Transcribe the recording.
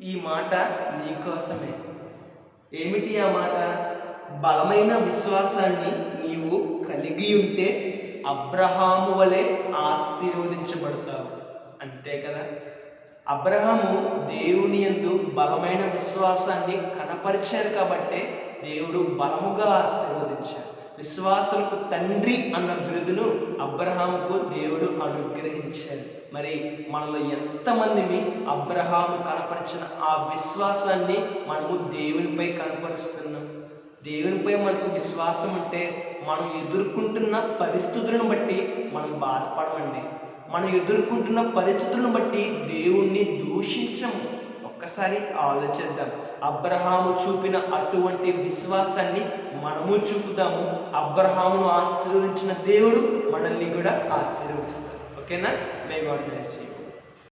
ఈ మాట నీకోసమే. ఏమిటి ఆ మాట? బలమైన విశ్వాసాన్ని నీవు కలిగి ఉంటే అబ్రహాము వలె ఆశీర్వదించబడతావు. అంతే కదా. అబ్రహాము దేవుని యందు బలమైన విశ్వాసాన్ని కనపరిచారు కాబట్టే దేవుడు బలముగా ఆశీర్వదించాడు. విశ్వాసులకు తండ్రి అన్న బిరుదును అబ్రహాముకు దేవుడు అనుగ్రహించాడు. మరి మనలో ఎంతమందిని అబ్రహాము కనపరిచిన ఆ విశ్వాసాన్ని మనము దేవునిపై కనపరుస్తున్నాం? దేవునిపై మనకు విశ్వాసం ఉంటే మనం ఎదుర్కొంటున్న పరిస్థితులను బట్టి మనం బాధపడమండి. మనం ఎదుర్కొంటున్న పరిస్థితులను బట్టి దేవుణ్ణి దూషించము. ఒక్కసారి ఆలోచిద్దాం. అబ్రహాము చూపిన అటువంటి విశ్వాసాన్ని మనము చూపుదాము. అబ్రహామును ఆశీర్వదించిన దేవుడు మనల్ని కూడా ఆశీర్వదిస్తాడు. ఓకేనా? May God bless you.